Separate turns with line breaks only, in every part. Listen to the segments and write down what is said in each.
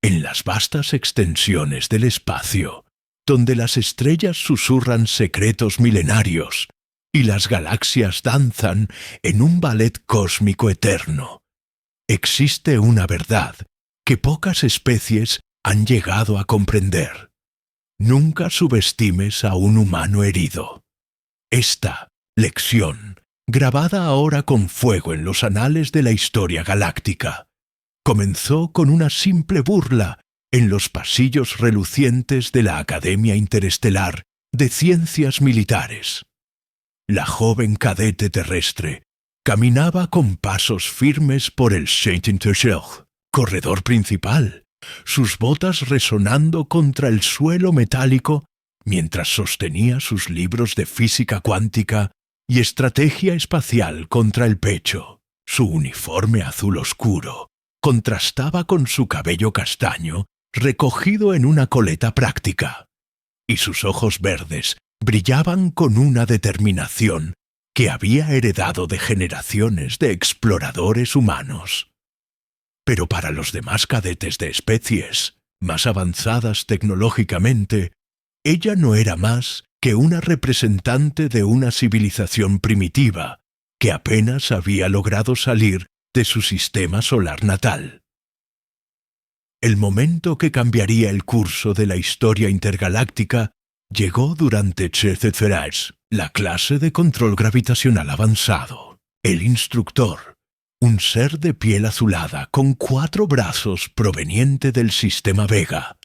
en las vastas extensiones del espacio, donde las estrellas susurran secretos milenarios y las galaxias danzan en un ballet cósmico eterno, existe una verdad que pocas especies han llegado a comprender. Nunca subestimes a un humano herido. Esta lección, grabada ahora con fuego en los anales de la historia galáctica, comenzó con una simple burla en los pasillos relucientes de la Academia Interestelar de Ciencias Militares. La joven cadete terrestre caminaba con pasos firmes por el Schachtentürschel, corredor principal, sus botas resonando contra el suelo metálico mientras sostenía sus libros de física cuántica y estrategia espacial contra el pecho. Su uniforme azul oscuro contrastaba con su cabello castaño recogido en una coleta práctica, y sus ojos verdes brillaban con una determinación que había heredado de generaciones de exploradores humanos. Pero para los demás cadetes de especies más avanzadas tecnológicamente, ella no era más que una representante de una civilización primitiva que apenas había logrado salir de su sistema solar natal. El momento que cambiaría el curso de la historia intergaláctica llegó durante CCCRAS, la clase de control gravitacional avanzado. El instructor, un ser de piel azulada con 4 brazos proveniente del sistema Vega,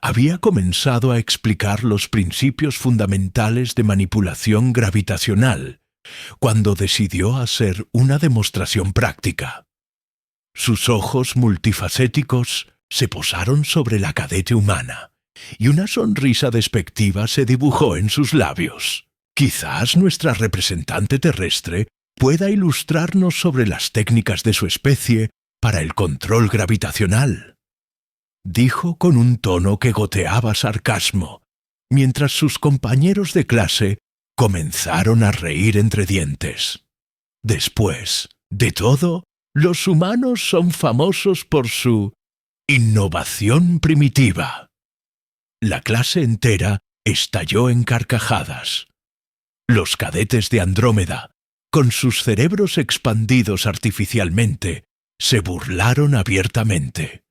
había comenzado a explicar los principios fundamentales de manipulación gravitacional cuando decidió hacer una demostración práctica. Sus ojos multifacéticos se posaron sobre la cadete humana y una sonrisa despectiva se dibujó en sus labios. Quizás nuestra representante terrestre pueda ilustrarnos sobre las técnicas de su especie para el control gravitacional, dijo con un tono que goteaba sarcasmo, mientras sus compañeros de clase comenzaron a reír entre dientes. Después de todo, los humanos son famosos por su innovación primitiva. La clase entera estalló en carcajadas. Los cadetes de Andrómeda, con sus cerebros expandidos artificialmente, se burlaron abiertamente.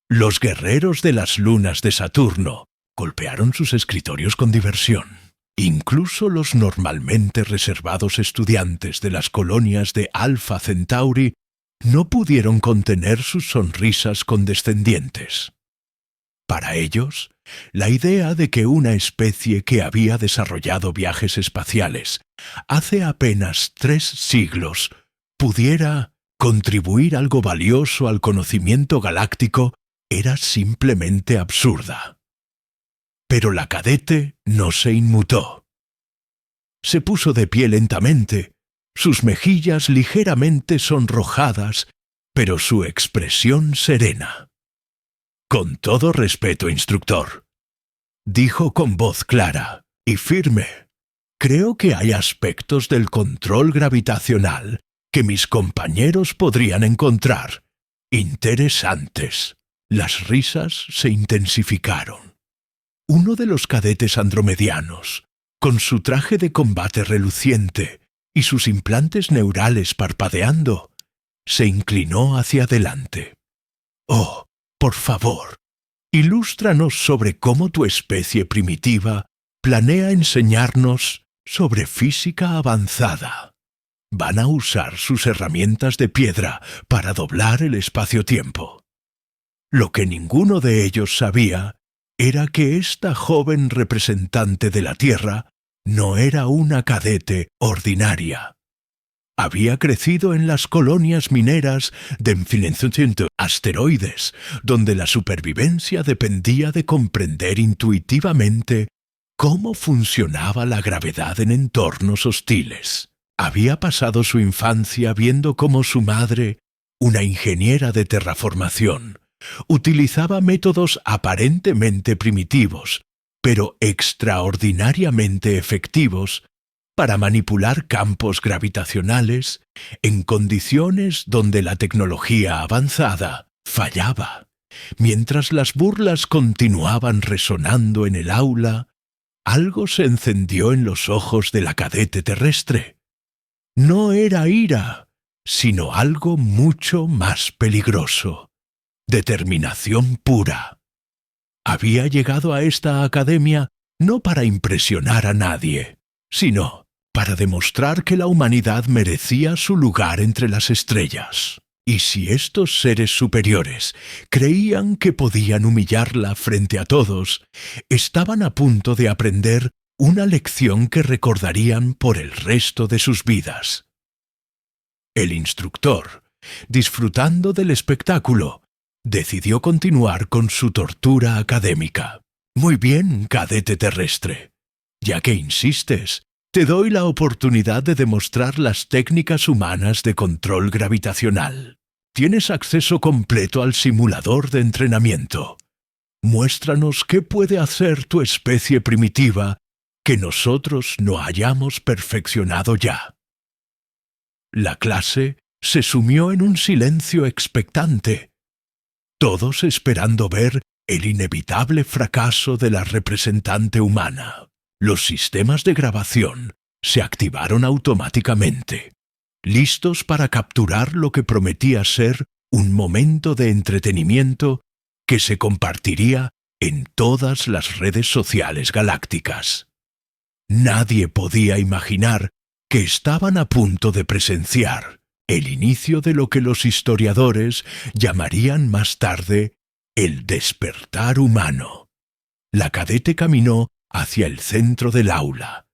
Los guerreros de las lunas de Saturno golpearon sus escritorios con diversión. Incluso los normalmente reservados estudiantes de las colonias de Alpha Centauri no pudieron contener sus sonrisas condescendientes. Para ellos, la idea de que una especie que había desarrollado viajes espaciales hace apenas 3 siglos pudiera contribuir algo valioso al conocimiento galáctico era simplemente absurda. Pero la cadete no se inmutó. Se puso de pie lentamente, sus mejillas ligeramente sonrojadas, pero su expresión serena. «Con todo respeto, instructor», dijo con voz clara y firme, «creo que hay aspectos del control gravitacional que mis compañeros podrían encontrar interesantes». Las risas se intensificaron. Uno de los cadetes andromedianos, con su traje de combate reluciente y sus implantes neurales parpadeando, se inclinó hacia adelante. «Oh, por favor, ilústranos sobre cómo tu especie primitiva planea enseñarnos sobre física avanzada. Van a usar sus herramientas de piedra para doblar el espacio-tiempo». Lo que ninguno de ellos sabía era que esta joven representante de la Tierra no era una cadete ordinaria. Había crecido en las colonias mineras de asteroides, donde la supervivencia dependía de comprender intuitivamente cómo funcionaba la gravedad en entornos hostiles. Había pasado su infancia viendo cómo su madre, una ingeniera de terraformación, utilizaba métodos aparentemente primitivos, pero extraordinariamente efectivos, para manipular campos gravitacionales en condiciones donde la tecnología avanzada fallaba. Mientras las burlas continuaban resonando en el aula, algo se encendió en los ojos de la cadete terrestre. No era ira, sino algo mucho más peligroso: determinación pura. Había llegado a esta academia no para impresionar a nadie, sino para demostrar que la humanidad merecía su lugar entre las estrellas. Y si estos seres superiores creían que podían humillarla frente a todos, estaban a punto de aprender una lección que recordarían por el resto de sus vidas. El instructor, disfrutando del espectáculo, decidió continuar con su tortura académica. Muy bien, cadete terrestre. Ya que insistes, te doy la oportunidad de demostrar las técnicas humanas de control gravitacional. Tienes acceso completo al simulador de entrenamiento. Muéstranos qué puede hacer tu especie primitiva que nosotros no hayamos perfeccionado ya. La clase se sumió en un silencio expectante, todos esperando ver el inevitable fracaso de la representante humana. Los sistemas de grabación se activaron automáticamente, listos para capturar lo que prometía ser un momento de entretenimiento que se compartiría en todas las redes sociales galácticas. Nadie podía imaginar que estaban a punto de presenciar el inicio de lo que los historiadores llamarían más tarde el despertar humano. La cadete caminó hacia el centro del aula,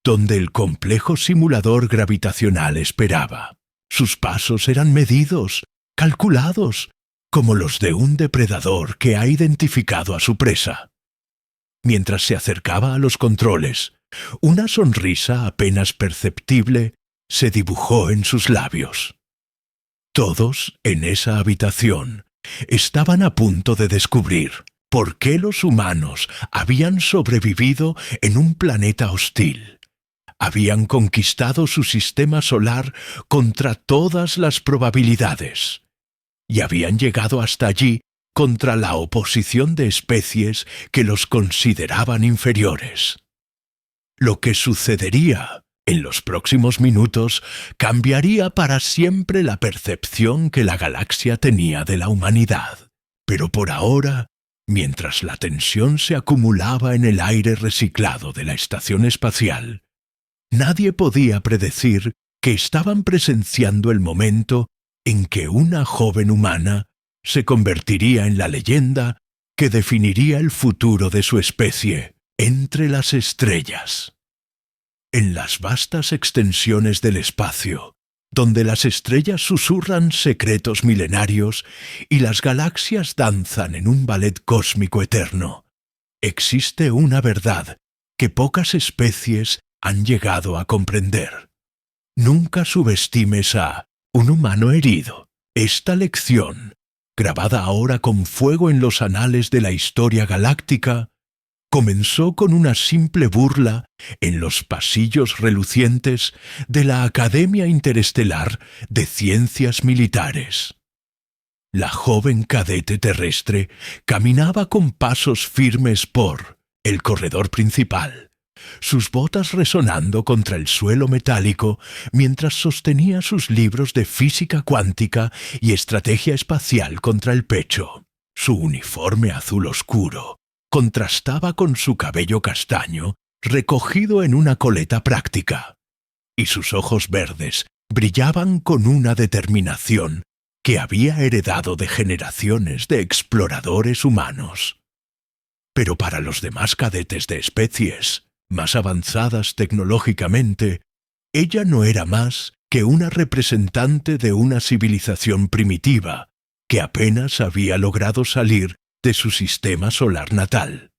donde el complejo simulador gravitacional esperaba. Sus pasos eran medidos, calculados, como los de un depredador que ha identificado a su presa. Mientras se acercaba a los controles, una sonrisa apenas perceptible se dibujó en sus labios. Todos en esa habitación estaban a punto de descubrir por qué los humanos habían sobrevivido en un planeta hostil. Habían conquistado su sistema solar contra todas las probabilidades y habían llegado hasta allí contra la oposición de especies que los consideraban inferiores. Lo que sucedería en los próximos minutos cambiaría para siempre la percepción que la galaxia tenía de la humanidad. Pero por ahora, mientras la tensión se acumulaba en el aire reciclado de la estación espacial, nadie podía predecir que estaban presenciando el momento en que una joven humana se convertiría en la leyenda que definiría el futuro de su especie entre las estrellas. En las vastas extensiones del espacio, donde las estrellas susurran secretos milenarios y las galaxias danzan en un ballet cósmico eterno, existe una verdad que pocas especies han llegado a comprender. Nunca subestimes a un humano herido. Esta lección, grabada ahora con fuego en los anales de la historia galáctica, comenzó con una simple burla en los pasillos relucientes de la Academia Interestelar de Ciencias Militares. La joven cadete terrestre caminaba con pasos firmes por el corredor principal, sus botas resonando contra el suelo metálico mientras sostenía sus libros de física cuántica y estrategia espacial contra el pecho. Su uniforme azul oscuro contrastaba con su cabello castaño recogido en una coleta práctica, y sus ojos verdes brillaban con una determinación que había heredado de generaciones de exploradores humanos. Pero para los demás cadetes de especies más avanzadas tecnológicamente, ella no era más que una representante de una civilización primitiva que apenas había logrado salir de su sistema solar natal.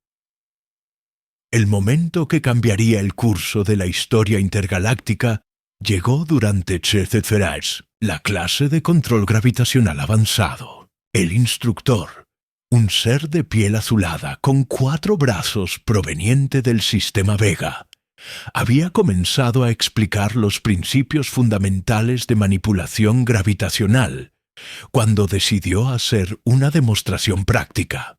El momento que cambiaría el curso de la historia intergaláctica llegó durante CCCRAS, la clase de control gravitacional avanzado. El instructor, un ser de piel azulada con 4 brazos proveniente del sistema Vega, había comenzado a explicar los principios fundamentales de manipulación gravitacional cuando decidió hacer una demostración práctica.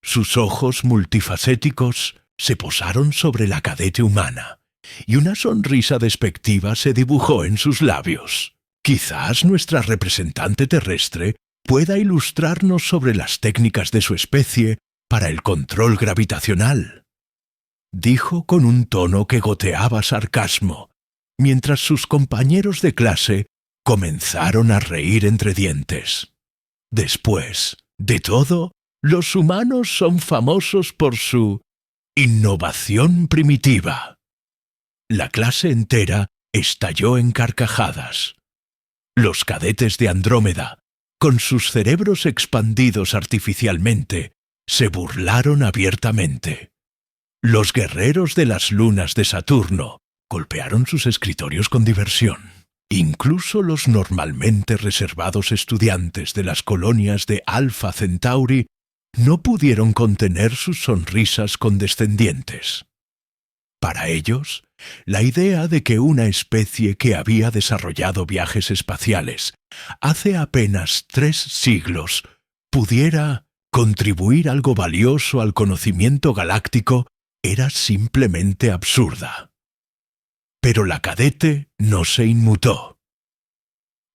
Sus ojos multifacéticos se posaron sobre la cadete humana, y una sonrisa despectiva se dibujó en sus labios. Quizás nuestra representante terrestre pueda ilustrarnos sobre las técnicas de su especie para el control gravitacional, dijo con un tono que goteaba sarcasmo, mientras sus compañeros de clase comenzaron a reír entre dientes. Después de todo, los humanos son famosos por su innovación primitiva. La clase entera estalló en carcajadas. Los cadetes de Andrómeda, con sus cerebros expandidos artificialmente, se burlaron abiertamente. Los guerreros de las lunas de Saturno golpearon sus escritorios con diversión. Incluso los normalmente reservados estudiantes de las colonias de Alpha Centauri no pudieron contener sus sonrisas condescendientes. Para ellos, la idea de que una especie que había desarrollado viajes espaciales hace apenas 3 siglos pudiera contribuir algo valioso al conocimiento galáctico era simplemente absurda. Pero la cadete no se inmutó.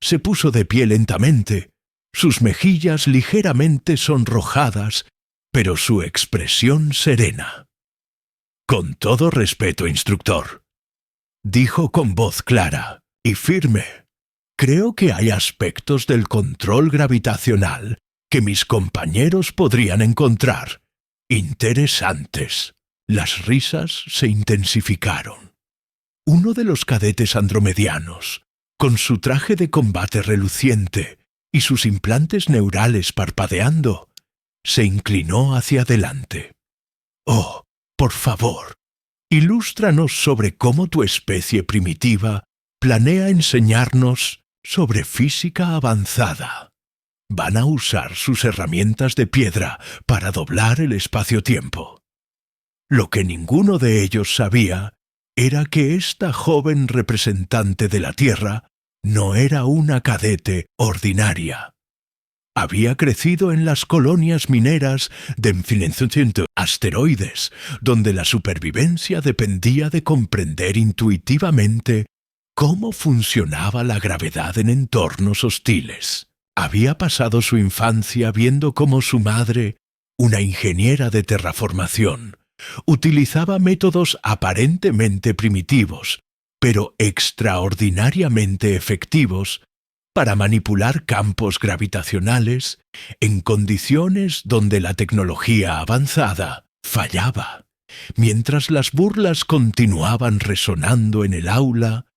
Se puso de pie lentamente, sus mejillas ligeramente sonrojadas, pero su expresión serena. «Con todo respeto, instructor», dijo con voz clara y firme, «creo que hay aspectos del control gravitacional que mis compañeros podrían encontrar interesantes». Las risas se intensificaron. Uno de los cadetes andromedianos, con su traje de combate reluciente y sus implantes neurales parpadeando, se inclinó hacia adelante. «Oh, por favor, ilústranos sobre cómo tu especie primitiva planea enseñarnos sobre física avanzada. Van a usar sus herramientas de piedra para doblar el espacio-tiempo». Lo que ninguno de ellos sabía era que esta joven representante de la Tierra no era una cadete ordinaria. Había crecido en las colonias mineras de asteroides, donde la supervivencia dependía de comprender intuitivamente cómo funcionaba la gravedad en entornos hostiles. Había pasado su infancia viendo cómo su madre, una ingeniera de terraformación, utilizaba métodos aparentemente primitivos, pero extraordinariamente efectivos, para manipular campos gravitacionales en condiciones donde la tecnología avanzada fallaba. Mientras las burlas continuaban resonando en el aula,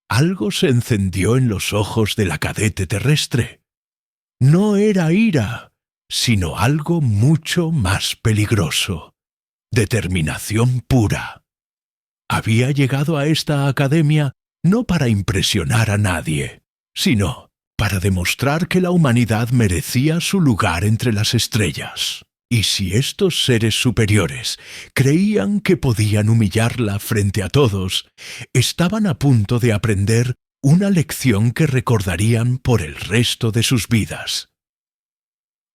algo se encendió en los ojos de la cadete terrestre. No era ira, sino algo mucho más peligroso. Determinación pura. Había llegado a esta academia no para impresionar a nadie, sino para demostrar que la humanidad merecía su lugar entre las estrellas. Y si estos seres superiores creían que podían humillarla frente a todos, estaban a punto de aprender una lección que recordarían por el resto de sus vidas.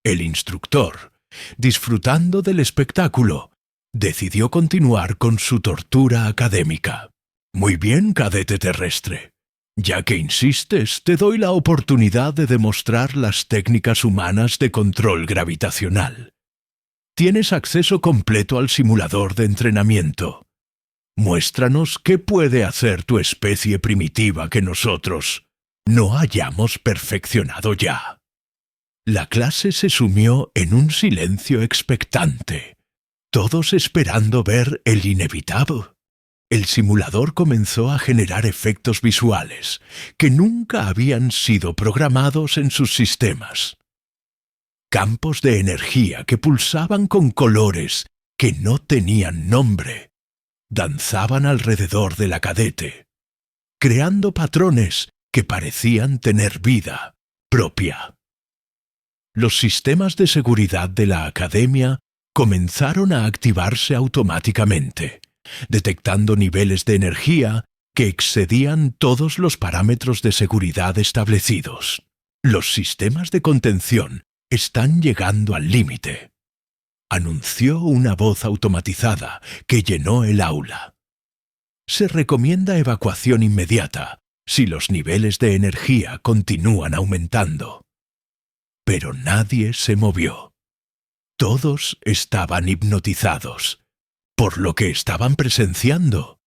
El instructor, disfrutando del espectáculo, decidió continuar con su tortura académica. «Muy bien, cadete terrestre. Ya que insistes, te doy la oportunidad de demostrar las técnicas humanas de control gravitacional. Tienes acceso completo al simulador de entrenamiento. Muéstranos qué puede hacer tu especie primitiva que nosotros no hayamos perfeccionado ya». La clase se sumió en un silencio expectante, todos esperando ver el inevitable. El simulador comenzó a generar efectos visuales que nunca habían sido programados en sus sistemas. Campos de energía que pulsaban con colores que no tenían nombre danzaban alrededor de la cadete, creando patrones que parecían tener vida propia. Los sistemas de seguridad de la academia comenzaron a activarse automáticamente, detectando niveles de energía que excedían todos los parámetros de seguridad establecidos. Los sistemas de contención están llegando al límite, anunció una voz automatizada que llenó el aula. Se recomienda evacuación inmediata si los niveles de energía continúan aumentando. Pero nadie se movió. Todos estaban hipnotizados por lo que estaban presenciando,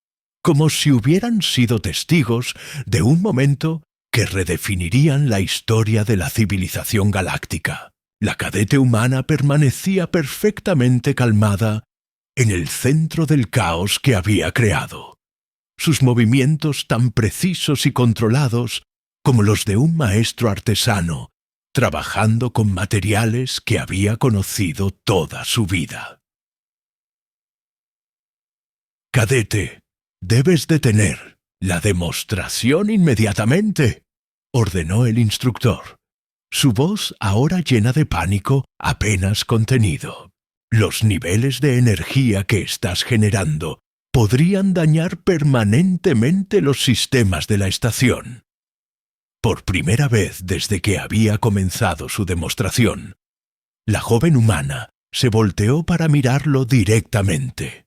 como si hubieran sido testigos de un momento que redefinirían la historia de la civilización galáctica. La cadete humana permanecía perfectamente calmada en el centro del caos que había creado. Sus movimientos tan precisos y controlados como los de un maestro artesano, trabajando con materiales que había conocido toda su vida. «Cadete, debes detener la demostración inmediatamente», ordenó el instructor, su voz ahora llena de pánico apenas contenido. «Los niveles de energía que estás generando podrían dañar permanentemente los sistemas de la estación». Por primera vez desde que había comenzado su demostración, la joven humana se volteó para mirarlo directamente.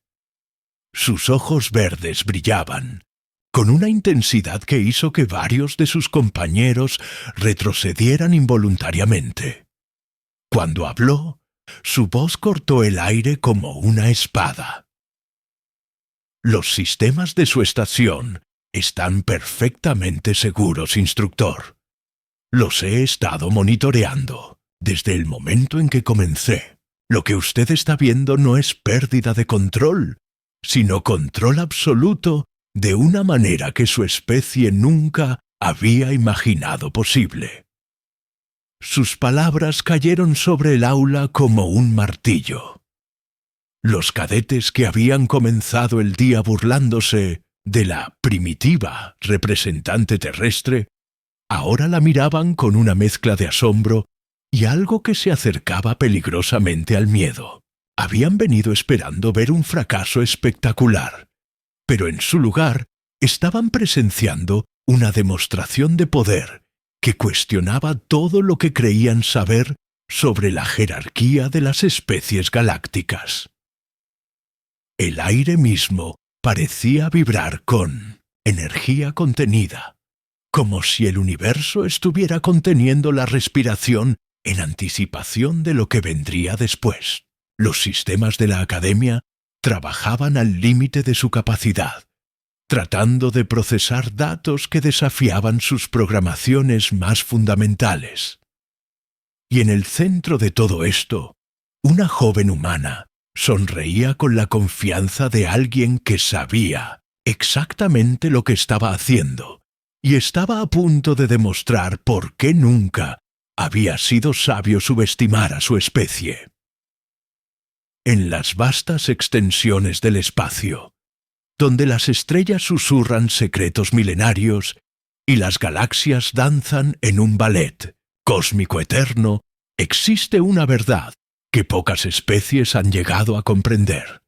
Sus ojos verdes brillaban, con una intensidad que hizo que varios de sus compañeros retrocedieran involuntariamente. Cuando habló, su voz cortó el aire como una espada. «Los sistemas de su estación están perfectamente seguros, instructor. Los he estado monitoreando desde el momento en que comencé. Lo que usted está viendo no es pérdida de control, sino control absoluto de una manera que su especie nunca había imaginado posible». Sus palabras cayeron sobre el aula como un martillo. Los cadetes que habían comenzado el día burlándose de la primitiva representante terrestre, ahora la miraban con una mezcla de asombro y algo que se acercaba peligrosamente al miedo. Habían venido esperando ver un fracaso espectacular, pero en su lugar estaban presenciando una demostración de poder que cuestionaba todo lo que creían saber sobre la jerarquía de las especies galácticas. El aire mismo parecía vibrar con energía contenida, como si el universo estuviera conteniendo la respiración en anticipación de lo que vendría después. Los sistemas de la Academia trabajaban al límite de su capacidad, tratando de procesar datos que desafiaban sus programaciones más fundamentales. Y en el centro de todo esto, una joven humana sonreía con la confianza de alguien que sabía exactamente lo que estaba haciendo y estaba a punto de demostrar por qué nunca había sido sabio subestimar a su especie. En las vastas extensiones del espacio, donde las estrellas susurran secretos milenarios y las galaxias danzan en un ballet cósmico eterno, existe una verdad que pocas especies han llegado a comprender.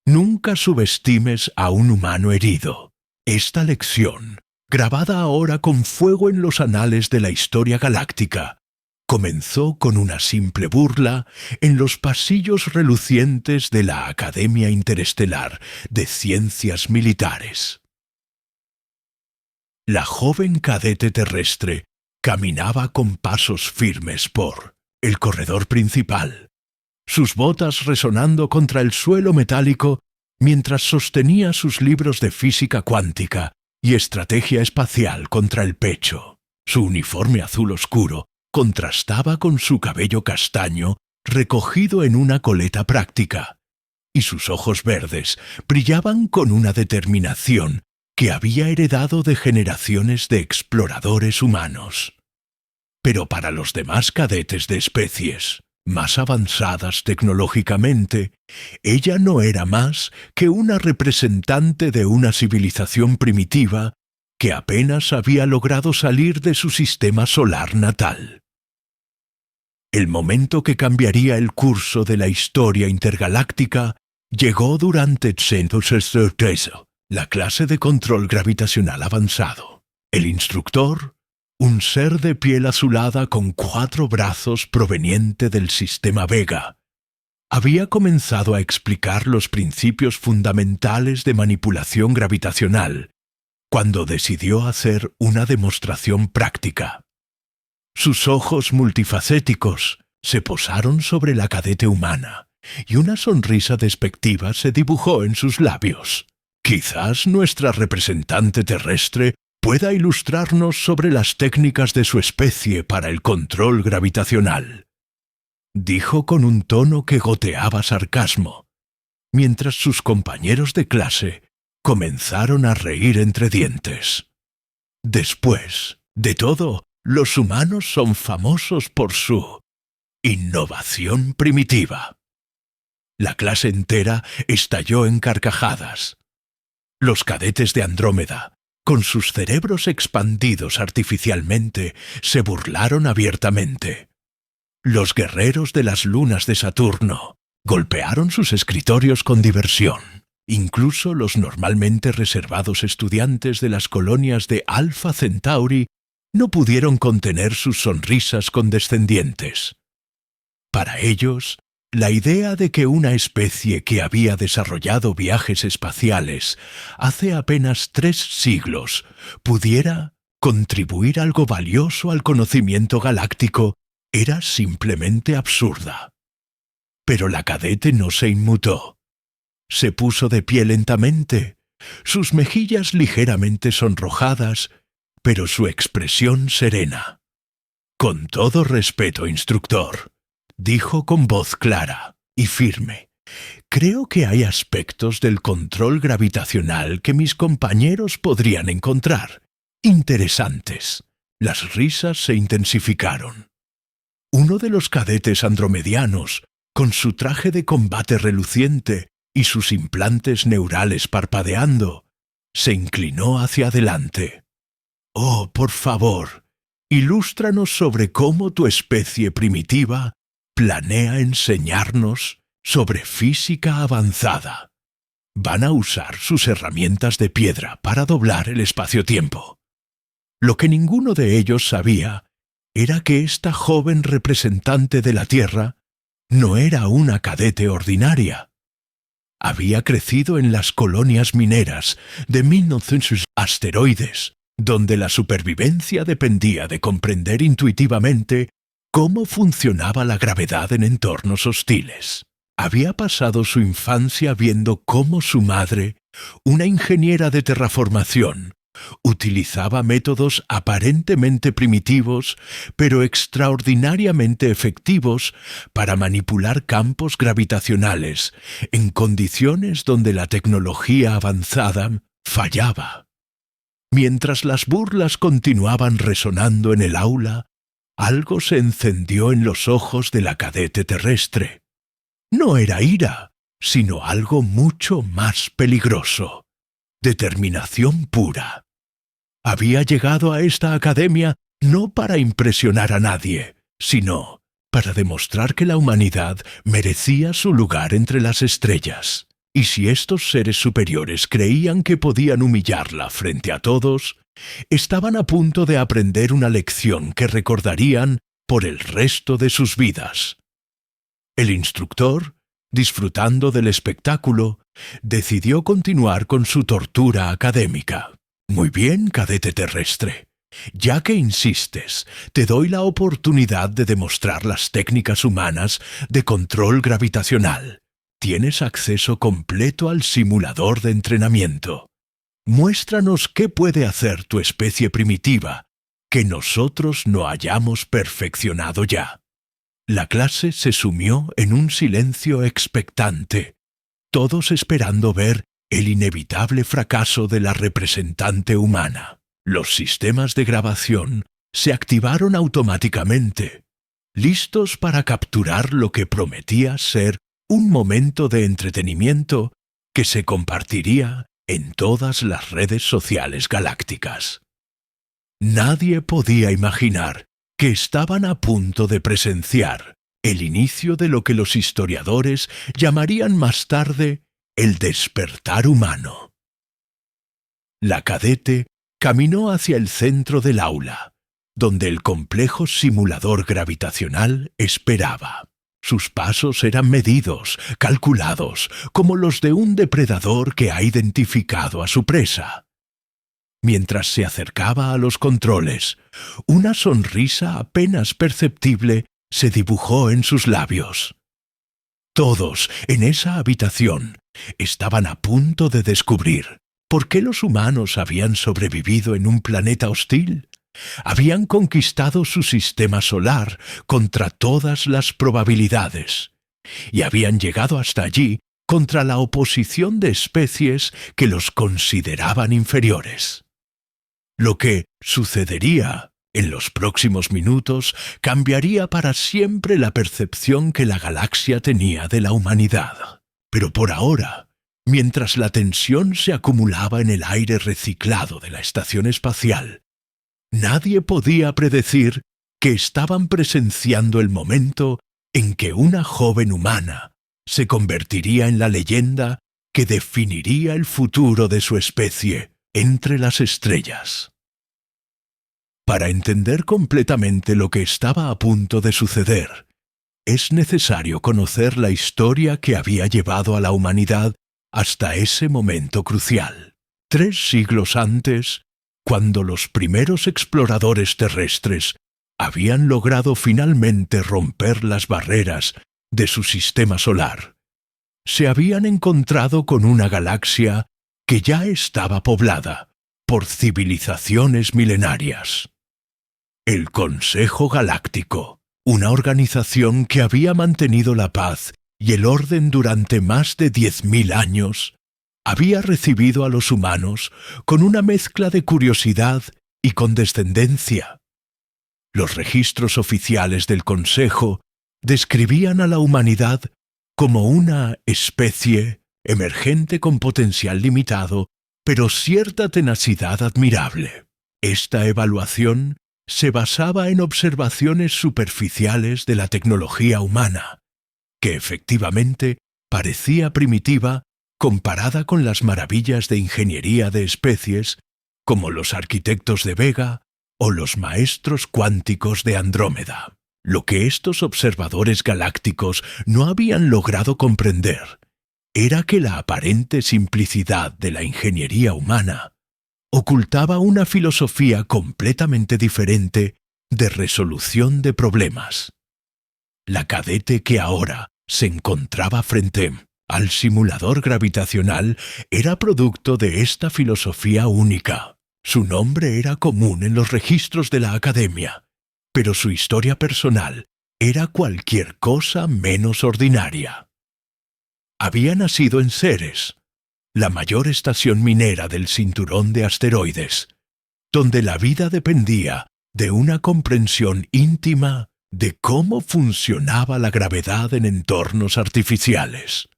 Nunca subestimes a un humano herido. Esta lección, grabada ahora con fuego en los anales de la historia galáctica, comenzó con una simple burla en los pasillos relucientes de la Academia Interestelar de Ciencias Militares. La joven cadete terrestre caminaba con pasos firmes por el corredor principal, sus botas resonando contra el suelo metálico mientras sostenía sus libros de física cuántica y estrategia espacial contra el pecho. Su uniforme azul oscuro contrastaba con su cabello castaño recogido en una coleta práctica, y sus ojos verdes brillaban con una determinación que había heredado de generaciones de exploradores humanos. Pero para los demás cadetes de especies más avanzadas tecnológicamente, ella no era más que una representante de una civilización primitiva que apenas había logrado salir de su sistema solar natal. El momento que cambiaría el curso de la historia intergaláctica llegó durante la clase de control gravitacional avanzado. El instructor, un ser de piel azulada con 4 brazos proveniente del sistema Vega. Había comenzado a explicar los principios fundamentales de manipulación gravitacional, cuando decidió hacer una demostración práctica. Sus ojos multifacéticos se posaron sobre la cadete humana, y una sonrisa despectiva se dibujó en sus labios. Quizás nuestra representante terrestre pueda ilustrarnos sobre las técnicas de su especie para el control gravitacional, dijo con un tono que goteaba sarcasmo, mientras sus compañeros de clase comenzaron a reír entre dientes. Después de todo, los humanos son famosos por su innovación primitiva. La clase entera estalló en carcajadas. Los cadetes de Andrómeda, con sus cerebros expandidos artificialmente, se burlaron abiertamente. Los guerreros de las lunas de Saturno golpearon sus escritorios con diversión. Incluso los normalmente reservados estudiantes de las colonias de Alpha Centauri no pudieron contener sus sonrisas condescendientes. Para ellos, la idea de que una especie que había desarrollado viajes espaciales hace apenas 3 siglos pudiera contribuir algo valioso al conocimiento galáctico era simplemente absurda. Pero la cadete no se inmutó. Se puso de pie lentamente, sus mejillas ligeramente sonrojadas, pero su expresión serena. «Con todo respeto, instructor», dijo con voz clara y firme, «creo que hay aspectos del control gravitacional que mis compañeros podrían encontrar interesantes». Las risas se intensificaron. Uno de los cadetes andromedianos, con su traje de combate reluciente y sus implantes neurales parpadeando, se inclinó hacia adelante. «Oh, por favor, ilústranos sobre cómo tu especie primitiva planea enseñarnos sobre física avanzada. Van a usar sus herramientas de piedra para doblar el espacio-tiempo». Lo que ninguno de ellos sabía era que esta joven representante de la Tierra no era una cadete ordinaria. Había crecido en las colonias mineras de 1900 asteroides, donde la supervivencia dependía de comprender intuitivamente cómo funcionaba la gravedad en entornos hostiles. Había pasado su infancia viendo cómo su madre, una ingeniera de terraformación, utilizaba métodos aparentemente primitivos, pero extraordinariamente efectivos para manipular campos gravitacionales en condiciones donde la tecnología avanzada fallaba. Mientras las burlas continuaban resonando en el aula, algo se encendió en los ojos de la cadete terrestre. No era ira, sino algo mucho más peligroso: determinación pura. Había llegado a esta academia no para impresionar a nadie, sino para demostrar que la humanidad merecía su lugar entre las estrellas. Y si estos seres superiores creían que podían humillarla frente a todos, estaban a punto de aprender una lección que recordarían por el resto de sus vidas. El instructor, disfrutando del espectáculo, decidió continuar con su tortura académica. «Muy bien, cadete terrestre. Ya que insistes, te doy la oportunidad de demostrar las técnicas humanas de control gravitacional. Tienes acceso completo al simulador de entrenamiento. Muéstranos qué puede hacer tu especie primitiva que nosotros no hayamos perfeccionado ya». La clase se sumió en un silencio expectante, todos esperando ver el inevitable fracaso de la representante humana. Los sistemas de grabación se activaron automáticamente, listos para capturar lo que prometía ser un momento de entretenimiento que se compartiría en todas las redes sociales galácticas. Nadie podía imaginar que estaban a punto de presenciar el inicio de lo que los historiadores llamarían más tarde el despertar humano. La cadete caminó hacia el centro del aula, donde el complejo simulador gravitacional esperaba. Sus pasos eran medidos, calculados, como los de un depredador que ha identificado a su presa. Mientras se acercaba a los controles, una sonrisa apenas perceptible se dibujó en sus labios. Todos en esa habitación estaban a punto de descubrir por qué los humanos habían sobrevivido en un planeta hostil. Habían conquistado su sistema solar contra todas las probabilidades y habían llegado hasta allí contra la oposición de especies que los consideraban inferiores. Lo que sucedería en los próximos minutos cambiaría para siempre la percepción que la galaxia tenía de la humanidad. Pero por ahora, mientras la tensión se acumulaba en el aire reciclado de la estación espacial, nadie podía predecir que estaban presenciando el momento en que una joven humana se convertiría en la leyenda que definiría el futuro de su especie entre las estrellas. Para entender completamente lo que estaba a punto de suceder, es necesario conocer la historia que había llevado a la humanidad hasta ese momento crucial. 3 siglos antes, cuando los primeros exploradores terrestres habían logrado finalmente romper las barreras de su sistema solar, se habían encontrado con una galaxia que ya estaba poblada por civilizaciones milenarias. El Consejo Galáctico, una organización que había mantenido la paz y el orden durante más de 10.000 años, había recibido a los humanos con una mezcla de curiosidad y condescendencia. Los registros oficiales del Consejo describían a la humanidad como una especie emergente con potencial limitado, pero cierta tenacidad admirable. Esta evaluación se basaba en observaciones superficiales de la tecnología humana, que efectivamente parecía primitiva comparada con las maravillas de ingeniería de especies como los arquitectos de Vega o los maestros cuánticos de Andrómeda. Lo que estos observadores galácticos no habían logrado comprender era que la aparente simplicidad de la ingeniería humana ocultaba una filosofía completamente diferente de resolución de problemas. La cadete que ahora se encontraba frente al simulador gravitacional era producto de esta filosofía única. Su nombre era común en los registros de la Academia, pero su historia personal era cualquier cosa menos ordinaria. Había nacido en Ceres, la mayor estación minera del cinturón de asteroides, donde la vida dependía de una comprensión íntima de cómo funcionaba la gravedad en entornos artificiales.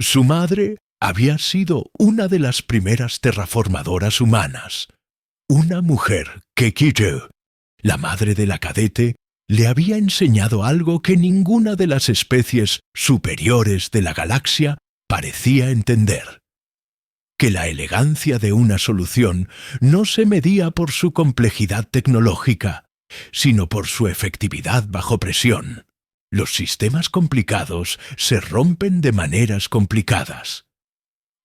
Su madre había sido una de las primeras terraformadoras humanas, una mujer que Kitu, la madre de la cadete, le había enseñado algo que ninguna de las especies superiores de la galaxia parecía entender: que la elegancia de una solución no se medía por su complejidad tecnológica, sino por su efectividad bajo presión. Los sistemas complicados se rompen de maneras complicadas,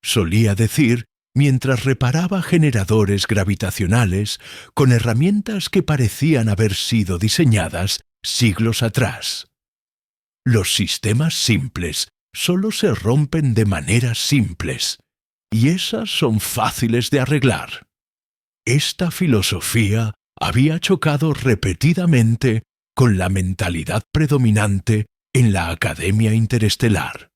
solía decir mientras reparaba generadores gravitacionales con herramientas que parecían haber sido diseñadas siglos atrás. Los sistemas simples solo se rompen de maneras simples, y esas son fáciles de arreglar. Esta filosofía había chocado repetidamente con la mentalidad predominante en la Academia Interestelar.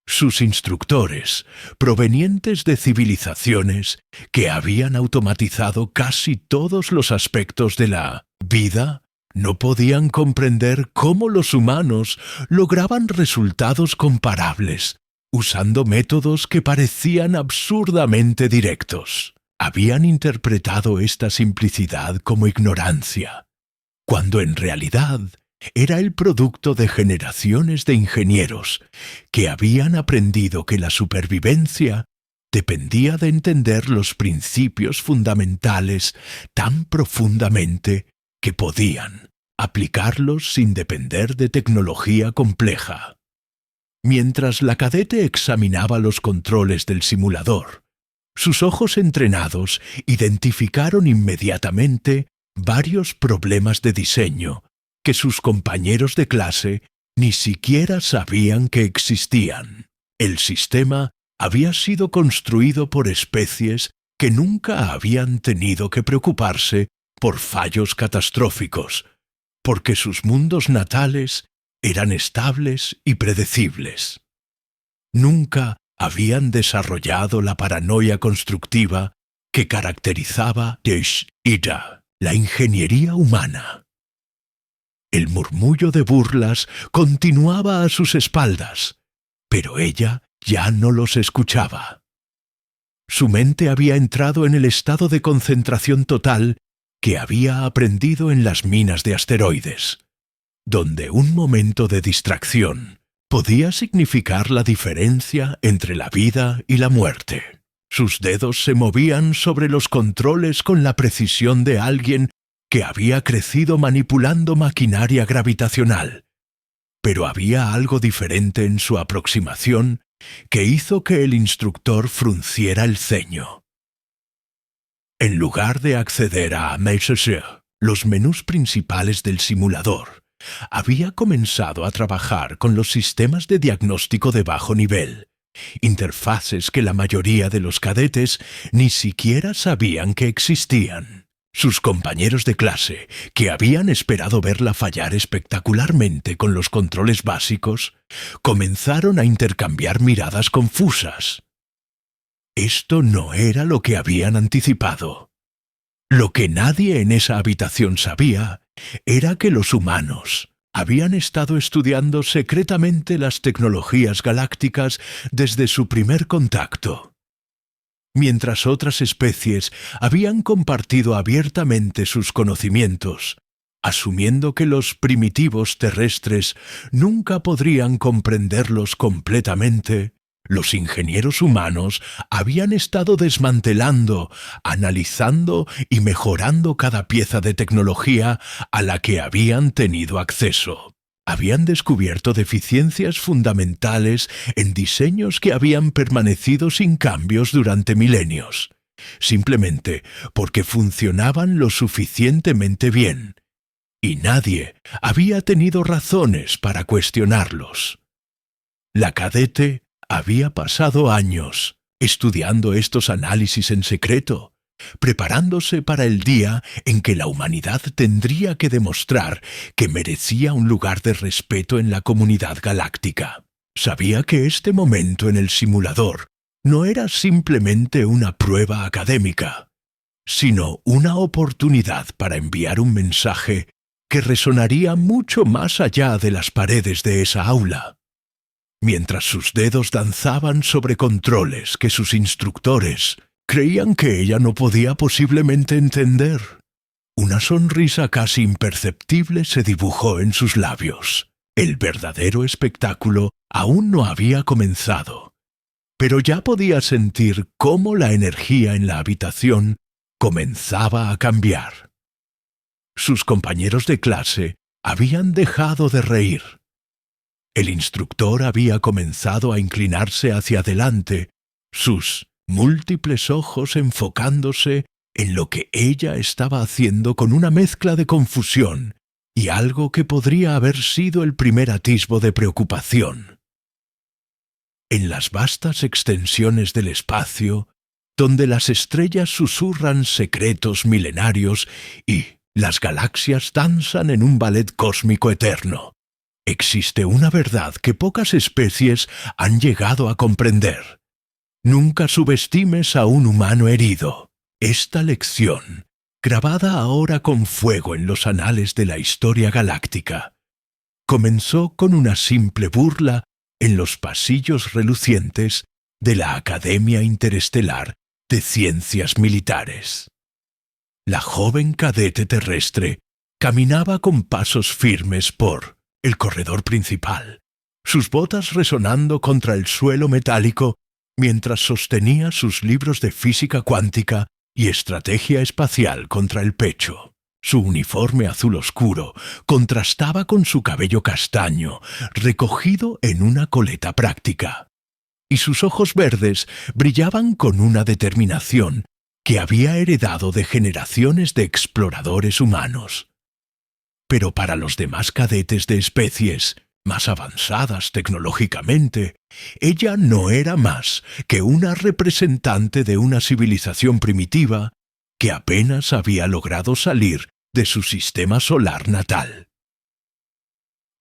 Sus instructores, provenientes de civilizaciones que habían automatizado casi todos los aspectos de la vida, no podían comprender cómo los humanos lograban resultados comparables usando métodos que parecían absurdamente directos. Habían interpretado esta simplicidad como ignorancia, cuando en realidad era el producto de generaciones de ingenieros que habían aprendido que la supervivencia dependía de entender los principios fundamentales tan profundamente que podían aplicarlos sin depender de tecnología compleja. Mientras la cadete examinaba los controles del simulador, sus ojos entrenados identificaron inmediatamente varios problemas de diseño que sus compañeros de clase ni siquiera sabían que existían. El sistema había sido construido por especies que nunca habían tenido que preocuparse por fallos catastróficos, porque sus mundos natales eran estables y predecibles. Nunca habían desarrollado la paranoia constructiva que caracterizaba Ida, la ingeniería humana. El murmullo de burlas continuaba a sus espaldas, pero ella ya no los escuchaba. Su mente había entrado en el estado de concentración total que había aprendido en las minas de asteroides, donde un momento de distracción podía significar la diferencia entre la vida y la muerte. Sus dedos se movían sobre los controles con la precisión de alguien que había crecido manipulando maquinaria gravitacional. Pero había algo diferente en su aproximación que hizo que el instructor frunciera el ceño. En lugar de acceder a Messenger, los menús principales del simulador, había comenzado a trabajar con los sistemas de diagnóstico de bajo nivel, interfaces que la mayoría de los cadetes ni siquiera sabían que existían. Sus compañeros de clase, que habían esperado verla fallar espectacularmente con los controles básicos, comenzaron a intercambiar miradas confusas. Esto no era lo que habían anticipado. Lo que nadie en esa habitación sabía era que los humanos habían estado estudiando secretamente las tecnologías galácticas desde su primer contacto. Mientras otras especies habían compartido abiertamente sus conocimientos, asumiendo que los primitivos terrestres nunca podrían comprenderlos completamente, los ingenieros humanos habían estado desmantelando, analizando y mejorando cada pieza de tecnología a la que habían tenido acceso. Habían descubierto deficiencias fundamentales en diseños que habían permanecido sin cambios durante milenios, simplemente porque funcionaban lo suficientemente bien, y nadie había tenido razones para cuestionarlos. La cadete había pasado años estudiando estos análisis en secreto, preparándose para el día en que la humanidad tendría que demostrar que merecía un lugar de respeto en la comunidad galáctica. Sabía que este momento en el simulador no era simplemente una prueba académica, sino una oportunidad para enviar un mensaje que resonaría mucho más allá de las paredes de esa aula. Mientras sus dedos danzaban sobre controles que sus instructores creían que ella no podía posiblemente entender, una sonrisa casi imperceptible se dibujó en sus labios. El verdadero espectáculo aún no había comenzado, pero ya podía sentir cómo la energía en la habitación comenzaba a cambiar. Sus compañeros de clase habían dejado de reír. El instructor había comenzado a inclinarse hacia adelante, sus múltiples ojos enfocándose en lo que ella estaba haciendo con una mezcla de confusión y algo que podría haber sido el primer atisbo de preocupación. En las vastas extensiones del espacio, donde las estrellas susurran secretos milenarios y las galaxias danzan en un ballet cósmico eterno, existe una verdad que pocas especies han llegado a comprender. Nunca subestimes a un humano herido. Esta lección, grabada ahora con fuego en los anales de la historia galáctica, comenzó con una simple burla en los pasillos relucientes de la Academia Interestelar de Ciencias Militares. La joven cadete terrestre caminaba con pasos firmes por el corredor principal, sus botas resonando contra el suelo metálico mientras sostenía sus libros de física cuántica y estrategia espacial contra el pecho. Su uniforme azul oscuro contrastaba con su cabello castaño, recogido en una coleta práctica, y sus ojos verdes brillaban con una determinación que había heredado de generaciones de exploradores humanos. Pero para los demás cadetes de especies más avanzadas tecnológicamente, ella no era más que una representante de una civilización primitiva que apenas había logrado salir de su sistema solar natal.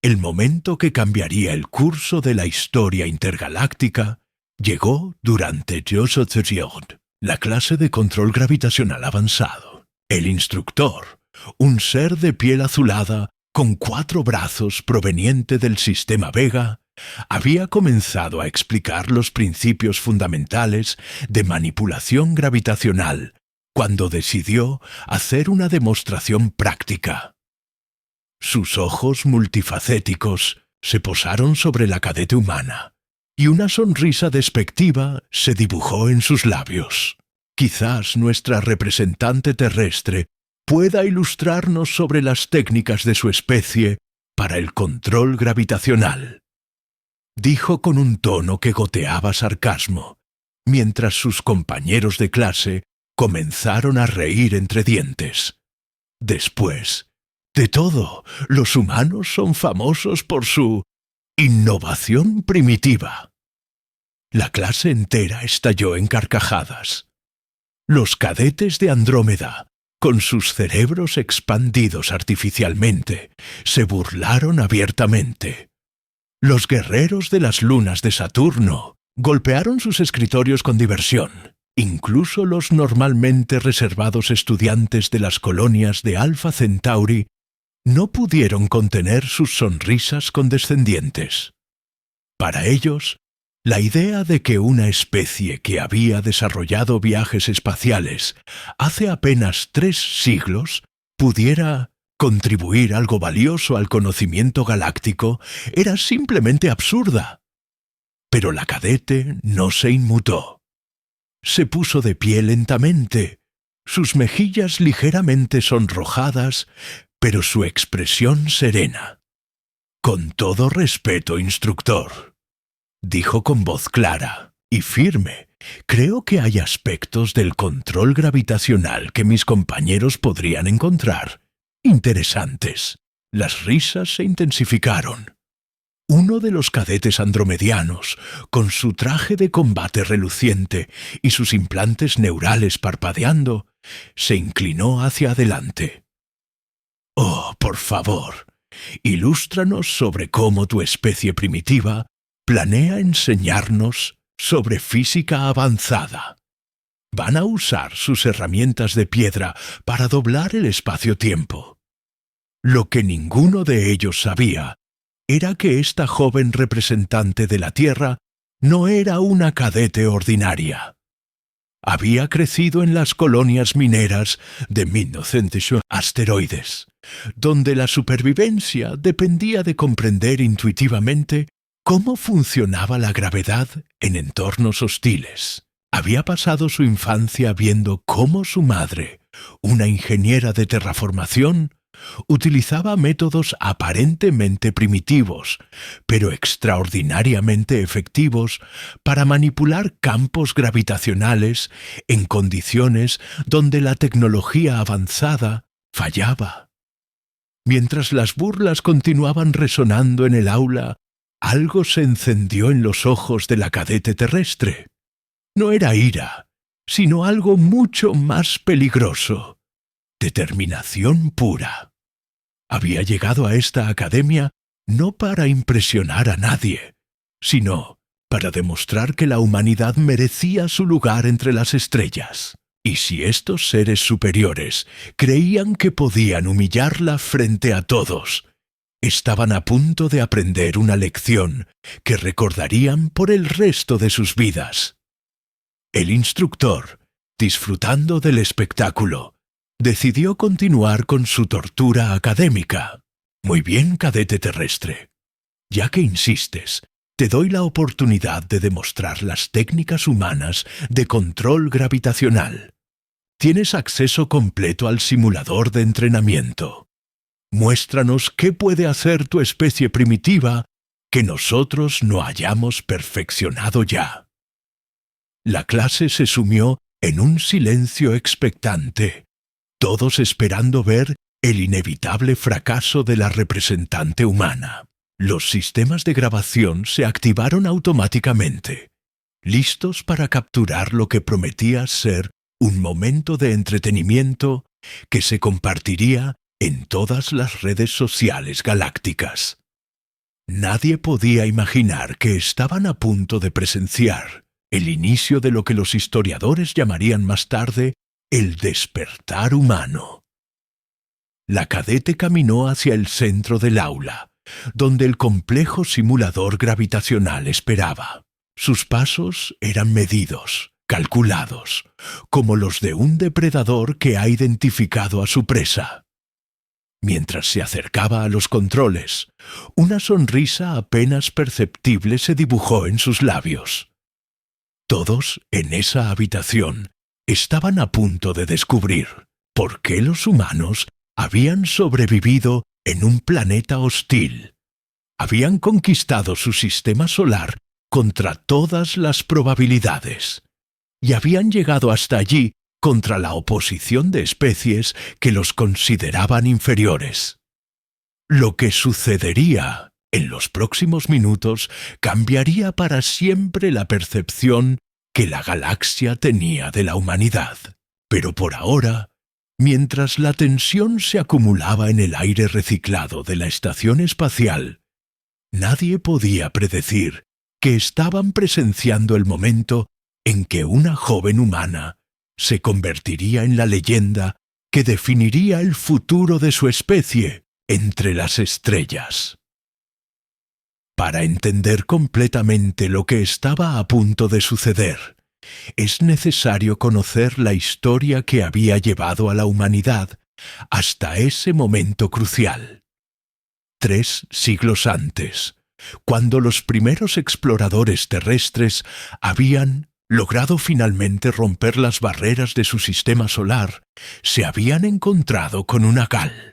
El momento que cambiaría el curso de la historia intergaláctica llegó durante Josoturion, la clase de control gravitacional avanzado. El instructor, un ser de piel azulada con 4 brazos proveniente del sistema Vega, había comenzado a explicar los principios fundamentales de manipulación gravitacional cuando decidió hacer una demostración práctica. Sus ojos multifacéticos se posaron sobre la cadete humana, y una sonrisa despectiva se dibujó en sus labios. Quizás nuestra representante terrestre pueda ilustrarnos sobre las técnicas de su especie para el control gravitacional, dijo con un tono que goteaba sarcasmo, mientras sus compañeros de clase comenzaron a reír entre dientes. Después de todo, los humanos son famosos por su innovación primitiva. La clase entera estalló en carcajadas. Los cadetes de Andrómeda, con sus cerebros expandidos artificialmente, se burlaron abiertamente. Los guerreros de las lunas de Saturno golpearon sus escritorios con diversión. Incluso los normalmente reservados estudiantes de las colonias de Alpha Centauri no pudieron contener sus sonrisas condescendientes. Para ellos, la idea de que una especie que había desarrollado viajes espaciales hace apenas 3 siglos pudiera contribuir algo valioso al conocimiento galáctico era simplemente absurda. Pero la cadete no se inmutó. Se puso de pie lentamente, sus mejillas ligeramente sonrojadas, pero su expresión serena. «Con todo respeto, instructor», dijo con voz clara y firme, «creo que hay aspectos del control gravitacional que mis compañeros podrían encontrar interesantes». Las risas se intensificaron. Uno de los cadetes andromedianos, con su traje de combate reluciente y sus implantes neurales parpadeando, se inclinó hacia adelante. «Oh, por favor, ilústranos sobre cómo tu especie primitiva planea enseñarnos sobre física avanzada. Van a usar sus herramientas de piedra para doblar el espacio-tiempo». Lo que ninguno de ellos sabía era que esta joven representante de la Tierra no era una cadete ordinaria. Había crecido en las colonias mineras de 1900 asteroides, donde la supervivencia dependía de comprender intuitivamente cómo funcionaba la gravedad en entornos hostiles. Había pasado su infancia viendo cómo su madre, una ingeniera de terraformación, utilizaba métodos aparentemente primitivos, pero extraordinariamente efectivos para manipular campos gravitacionales en condiciones donde la tecnología avanzada fallaba. Mientras las burlas continuaban resonando en el aula, algo se encendió en los ojos de la cadete terrestre. No era ira, sino algo mucho más peligroso: determinación pura. Había llegado a esta academia no para impresionar a nadie, sino para demostrar que la humanidad merecía su lugar entre las estrellas. Y si estos seres superiores creían que podían humillarla frente a todos, estaban a punto de aprender una lección que recordarían por el resto de sus vidas. El instructor, disfrutando del espectáculo, decidió continuar con su tortura académica. «Muy bien, cadete terrestre. Ya que insistes, te doy la oportunidad de demostrar las técnicas humanas de control gravitacional. Tienes acceso completo al simulador de entrenamiento. Muéstranos qué puede hacer tu especie primitiva que nosotros no hayamos perfeccionado ya. La clase se sumió en un silencio expectante, todos esperando ver el inevitable fracaso de la representante humana. Los sistemas de grabación se activaron automáticamente, listos para capturar lo que prometía ser un momento de entretenimiento que se compartiría en todas las redes sociales galácticas. Nadie podía imaginar que estaban a punto de presenciar el inicio de lo que los historiadores llamarían más tarde el despertar humano. La cadete caminó hacia el centro del aula, donde el complejo simulador gravitacional esperaba. Sus pasos eran medidos, calculados, como los de un depredador que ha identificado a su presa. Mientras se acercaba a los controles, una sonrisa apenas perceptible se dibujó en sus labios. Todos en esa habitación estaban a punto de descubrir por qué los humanos habían sobrevivido en un planeta hostil. Habían conquistado su sistema solar contra todas las probabilidades y habían llegado hasta allí contra la oposición de especies que los consideraban inferiores. Lo que sucedería en los próximos minutos cambiaría para siempre la percepción que la galaxia tenía de la humanidad. Pero por ahora, mientras la tensión se acumulaba en el aire reciclado de la estación espacial, nadie podía predecir que estaban presenciando el momento en que una joven humana se convertiría en la leyenda que definiría el futuro de su especie entre las estrellas. Para entender completamente lo que estaba a punto de suceder, es necesario conocer la historia que había llevado a la humanidad hasta ese momento crucial. 3 siglos antes, cuando los primeros exploradores terrestres habían logrado finalmente romper las barreras de su sistema solar, se habían encontrado con una gal.